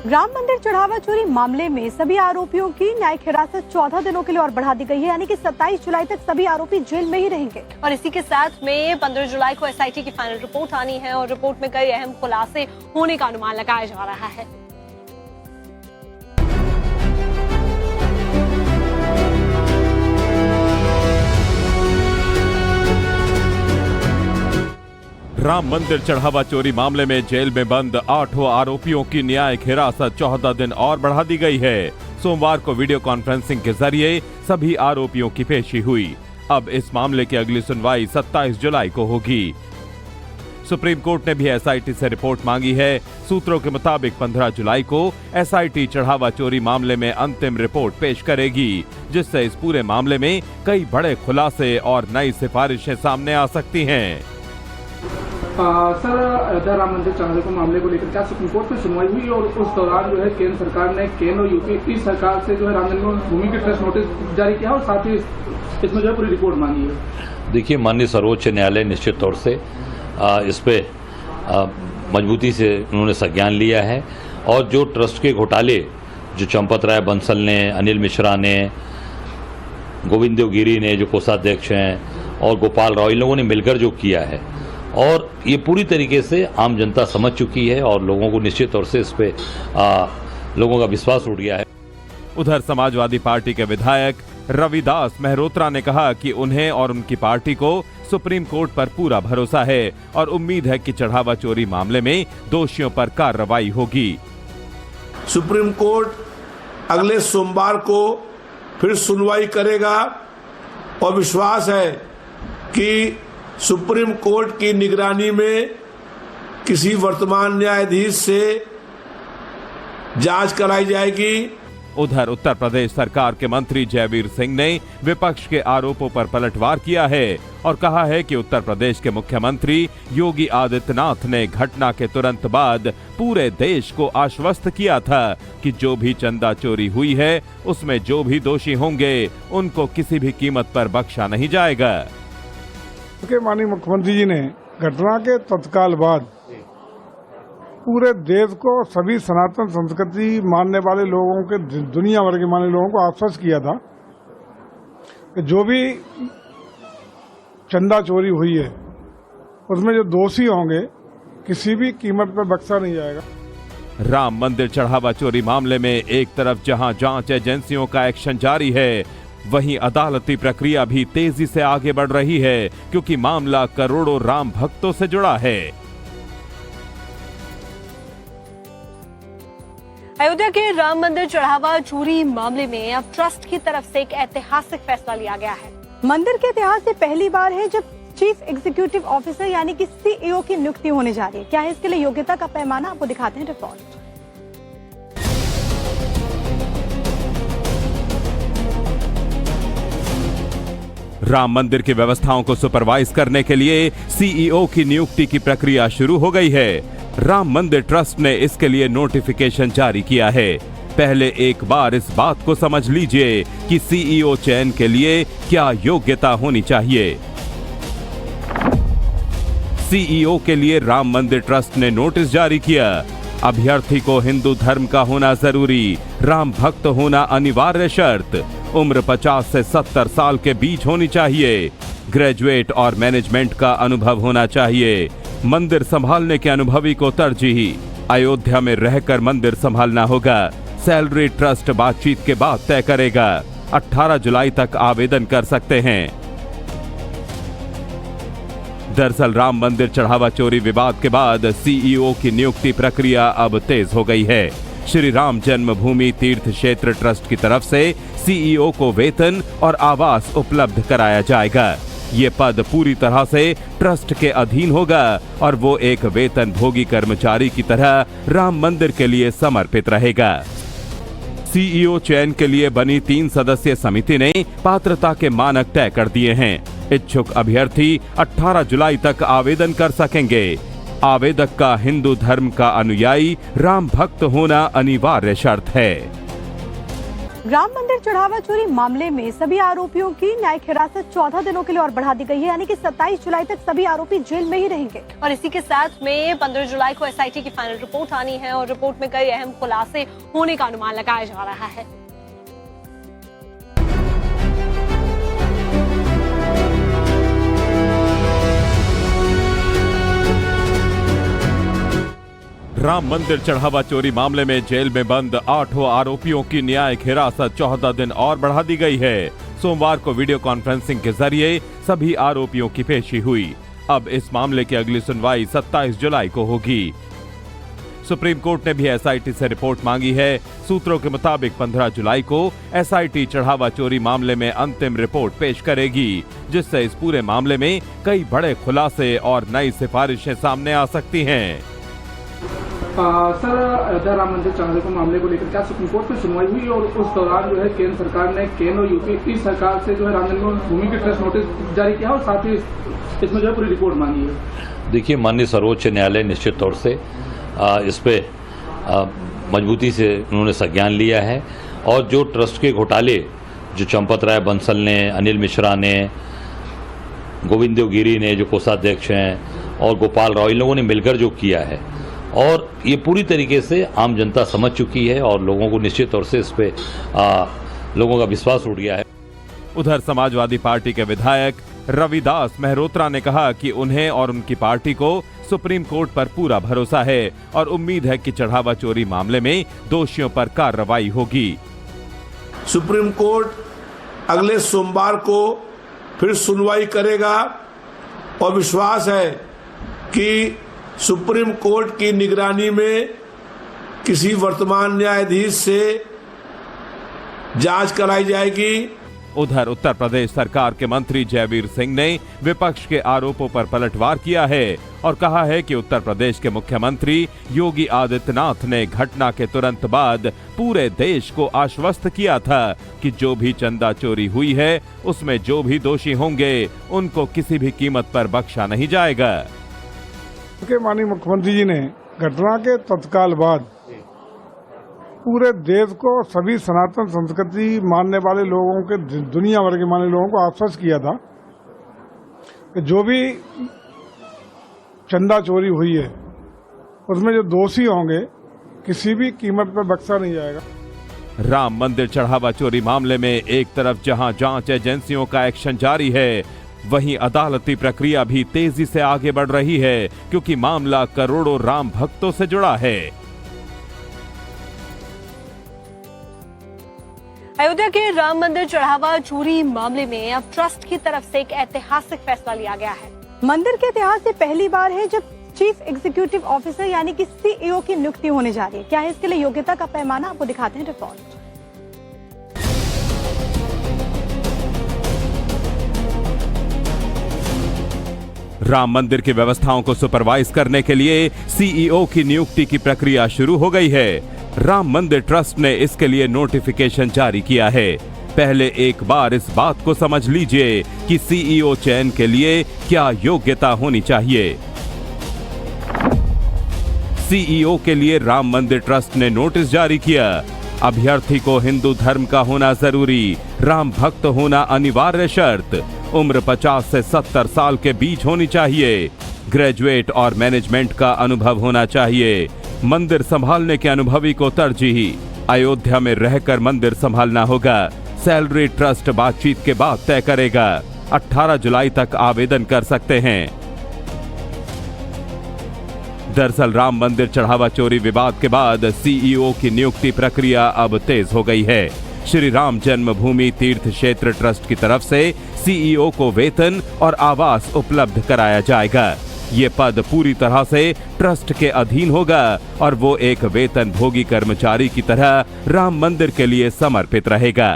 राम मंदिर चढ़ावा चोरी मामले में सभी आरोपियों की न्यायिक हिरासत 14 दिनों के लिए और बढ़ा दी गई है, यानी कि 27 जुलाई तक सभी आरोपी जेल में ही रहेंगे। और इसी के साथ में 15 जुलाई को एसआईटी की फाइनल रिपोर्ट आनी है और रिपोर्ट में कई अहम खुलासे होने का अनुमान लगाया जा रहा है। राम मंदिर चढ़ावा चोरी मामले में जेल में बंद 8 आरोपियों की न्यायिक हिरासत 14 दिन और बढ़ा दी गई है। सोमवार को वीडियो कॉन्फ्रेंसिंग के जरिए सभी आरोपियों की पेशी हुई। अब इस मामले की अगली सुनवाई 27 जुलाई को होगी। सुप्रीम कोर्ट ने भी एसआईटी से रिपोर्ट मांगी है। सूत्रों के मुताबिक 15 जुलाई को एसआईटी चढ़ावा चोरी मामले में अंतिम रिपोर्ट पेश करेगी, जिससे इस पूरे मामले में कई बड़े खुलासे और नई सिफारिशें सामने आ सकती हैं। सर, अयोध्या राम मंदिर चढ़ावे के मामले को लेकर क्या सुप्रीम कोर्ट में सुनवाई हुई और उस दौरान जो है केंद्र सरकार ने केंद्र और यूपी की सरकार से जो है राम जन्मभूमि के ट्रस्ट नोटिस जारी किया और साथ ही इसमें जो है पूरी रिपोर्ट मांगी है। देखिए, माननीय सर्वोच्च न्यायालय निश्चित तौर से इस पे मजबूती से उन्होंने संज्ञान लिया है और जो ट्रस्ट के घोटाले जो चंपत राय बंसल ने, अनिल मिश्रा ने, गोविंद देवगिरी ने जो कोषाध्यक्ष हैं और गोपाल राव, इन लोगों ने मिलकर जो किया है और ये पूरी तरीके से आम जनता समझ चुकी है और लोगों को निश्चित तौर से इस पे लोगों का विश्वास उठ गया है। उधर समाजवादी पार्टी के विधायक रविदास मेहरोत्रा ने कहा कि उन्हें और उनकी पार्टी को सुप्रीम कोर्ट पर पूरा भरोसा है और उम्मीद है कि चढ़ावा चोरी मामले में दोषियों पर कार्रवाई होगी। सुप्रीम कोर्ट अगले सोमवार को फिर सुनवाई करेगा और विश्वास है कि सुप्रीम कोर्ट की निगरानी में किसी वर्तमान न्यायाधीश से जांच कराई जाएगी। उधर उत्तर प्रदेश सरकार के मंत्री जयवीर सिंह ने विपक्ष के आरोपों पर पलटवार किया है और कहा है कि उत्तर प्रदेश के मुख्यमंत्री योगी आदित्यनाथ ने घटना के तुरंत बाद पूरे देश को आश्वस्त किया था कि जो भी चंदा चोरी हुई है उसमें जो भी दोषी होंगे उनको किसी भी कीमत पर बख्शा नहीं जाएगा। माननीय मुख्यमंत्री जी ने घटना के तत्काल बाद पूरे देश को, सभी सनातन संस्कृति मानने वाले लोगों के, दुनिया भर के मानने लोगों को आश्वस्त किया था कि जो भी चंदा चोरी हुई है उसमें जो दोषी होंगे किसी भी कीमत पर बख्शा नहीं जाएगा। राम मंदिर चढ़ावा चोरी मामले में एक तरफ जहां जांच एजेंसियों का एक्शन जारी है, वहीं अदालती प्रक्रिया भी तेजी से आगे बढ़ रही है, क्योंकि मामला करोड़ों राम भक्तों से जुड़ा है। अयोध्या के राम मंदिर चढ़ावा चोरी मामले में अब ट्रस्ट की तरफ से एक ऐतिहासिक फैसला लिया गया है। मंदिर के इतिहास से पहली बार है जब चीफ एग्जीक्यूटिव ऑफिसर यानी कि सीईओ की नियुक्ति होने जा रही है। क्या है इसके लिए योग्यता का पैमाना, आपको दिखाते हैं रिपोर्ट। राम मंदिर की व्यवस्थाओं को सुपरवाइज करने के लिए सीईओ की नियुक्ति की प्रक्रिया शुरू हो गई है। राम मंदिर ट्रस्ट ने इसके लिए नोटिफिकेशन जारी किया है। पहले एक बार इस बात को समझ लीजिए कि सीईओ चयन के लिए क्या योग्यता होनी चाहिए। सीईओ के लिए राम मंदिर ट्रस्ट ने नोटिस जारी किया। अभ्यर्थी को हिंदू धर्म का होना जरूरी, राम भक्त होना अनिवार्य शर्त, उम्र 50 से 70 साल के बीच होनी चाहिए, ग्रेजुएट और मैनेजमेंट का अनुभव होना चाहिए, मंदिर संभालने के अनुभवी को तरजीह, अयोध्या में रहकर मंदिर संभालना होगा, सैलरी ट्रस्ट बातचीत के बाद तय करेगा। 18 जुलाई तक आवेदन कर सकते हैं। दरअसल राम मंदिर चढ़ावा चोरी विवाद के बाद सीईओ की नियुक्ति प्रक्रिया अब तेज हो गई है। श्री राम जन्मभूमि तीर्थ क्षेत्र ट्रस्ट की तरफ से सीईओ को वेतन और आवास उपलब्ध कराया जाएगा। ये पद पूरी तरह से ट्रस्ट के अधीन होगा और वो एक वेतन भोगी कर्मचारी की तरह राम मंदिर के लिए समर्पित रहेगा। सीईओ चयन के लिए बनी 3 सदस्यीय समिति ने पात्रता के मानक तय कर दिए हैं। इच्छुक अभ्यर्थी 18 जुलाई तक आवेदन कर सकेंगे। आवेदक का हिंदू धर्म का अनुयायी, राम भक्त होना अनिवार्य शर्त है। राम मंदिर चढ़ावा चोरी मामले में सभी आरोपियों की न्यायिक हिरासत 14 दिनों के लिए और बढ़ा दी गई है, यानी कि 27 जुलाई तक सभी आरोपी जेल में ही रहेंगे। और इसी के साथ में 15 जुलाई को एसआईटी की फाइनल रिपोर्ट आनी है और रिपोर्ट में कई अहम खुलासे होने का अनुमान लगाया जा रहा है। राम मंदिर चढ़ावा चोरी मामले में जेल में बंद 8 आरोपियों की न्यायिक हिरासत 14 दिन और बढ़ा दी गई है। सोमवार को वीडियो कॉन्फ्रेंसिंग के जरिए सभी आरोपियों की पेशी हुई। अब इस मामले की अगली सुनवाई 27 जुलाई को होगी। सुप्रीम कोर्ट ने भी एसआईटी से रिपोर्ट मांगी है। सूत्रों के मुताबिक 15 जुलाई को एसआईटी चढ़ावा चोरी मामले में अंतिम रिपोर्ट पेश करेगी, जिससे इस पूरे मामले में कई बड़े खुलासे और नई सिफारिशें सामने आ सकती हैं। सर, अयोध्या राम मंदिर चढ़ावे के मामले को लेकर क्या सुप्रीम कोर्ट में सुनवाई हुई और उस दौरान जो है केंद्र सरकार ने केंद्र और यूपी की सरकार से जो है राम जन्मभूमि के ट्रस्ट नोटिस जारी किया और साथ ही इसमें जो है पूरी रिपोर्ट मांगी है। देखिए, माननीय सर्वोच्च न्यायालय निश्चित तौर से इस पे मजबूती से उन्होंने संज्ञान लिया है और जो ट्रस्ट के घोटाले जो चंपत राय बंसल ने, अनिल मिश्रा ने, गोविंद देवगिरी ने जो कोषाध्यक्ष हैं और गोपाल राव, इन लोगों ने मिलकर जो किया है और ये पूरी तरीके से आम जनता समझ चुकी है और लोगों को निश्चित तौर से इस पे लोगों का विश्वास उठ गया है। उधर समाजवादी पार्टी के विधायक रविदास मेहरोत्रा ने कहा कि उन्हें और उनकी पार्टी को सुप्रीम कोर्ट पर पूरा भरोसा है और उम्मीद है कि चढ़ावा चोरी मामले में दोषियों पर कार्रवाई होगी। सुप्रीम कोर्ट अगले सोमवार को फिर सुनवाई करेगा और विश्वास है कि सुप्रीम कोर्ट की निगरानी में किसी वर्तमान न्यायाधीश से जांच कराई जाएगी। उधर उत्तर प्रदेश सरकार के मंत्री जयवीर सिंह ने विपक्ष के आरोपों पर पलटवार किया है और कहा है कि उत्तर प्रदेश के मुख्यमंत्री योगी आदित्यनाथ ने घटना के तुरंत बाद पूरे देश को आश्वस्त किया था कि जो भी चंदा चोरी हुई है उसमें जो भी दोषी होंगे उनको किसी भी कीमत पर बख्शा नहीं जाएगा। माननीय मुख्यमंत्री जी ने घटना के तत्काल बाद पूरे देश को, सभी सनातन संस्कृति मानने वाले लोगों के, दुनिया भर के मानने लोगों को आश्वस्त किया था कि जो भी चंदा चोरी हुई है उसमें जो दोषी होंगे किसी भी कीमत पर बख्शा नहीं जाएगा। राम मंदिर चढ़ावा चोरी मामले में एक तरफ जहां जांच एजेंसियों का एक्शन जारी है, वहीं अदालती प्रक्रिया भी तेजी से आगे बढ़ रही है, क्योंकि मामला करोड़ों राम भक्तों से जुड़ा है। अयोध्या के राम मंदिर चढ़ावा चोरी मामले में अब ट्रस्ट की तरफ से एक ऐतिहासिक फैसला लिया गया है। मंदिर के इतिहास में पहली बार है जब चीफ एग्जीक्यूटिव ऑफिसर यानी कि सीईओ की नियुक्ति होने जा रही है। क्या है इसके लिए योग्यता का पैमाना, आपको दिखाते हैं रिपोर्ट। राम मंदिर की व्यवस्थाओं को सुपरवाइज करने के लिए सीईओ की नियुक्ति की प्रक्रिया शुरू हो गई है। राम मंदिर ट्रस्ट ने इसके लिए नोटिफिकेशन जारी किया है। पहले एक बार इस बात को समझ लीजिए कि सीईओ चयन के लिए क्या योग्यता होनी चाहिए। सीईओ के लिए राम मंदिर ट्रस्ट ने नोटिस जारी किया। अभ्यर्थी को हिंदू धर्म का होना जरूरी, राम भक्त होना अनिवार्य शर्त, उम्र 50 से 70 साल के बीच होनी चाहिए, ग्रेजुएट और मैनेजमेंट का अनुभव होना चाहिए, मंदिर संभालने के अनुभवी को तरजीह, अयोध्या में रहकर मंदिर संभालना होगा, सैलरी ट्रस्ट बातचीत के बाद तय करेगा। 18 जुलाई तक आवेदन कर सकते हैं। दरअसल राम मंदिर चढ़ावा चोरी विवाद के बाद सीईओ की नियुक्ति प्रक्रिया अब तेज हो गई है। श्री राम जन्मभूमि तीर्थ क्षेत्र ट्रस्ट की तरफ से सीईओ को वेतन और आवास उपलब्ध कराया जाएगा। ये पद पूरी तरह से ट्रस्ट के अधीन होगा और वो एक वेतन भोगी कर्मचारी की तरह राम मंदिर के लिए समर्पित रहेगा।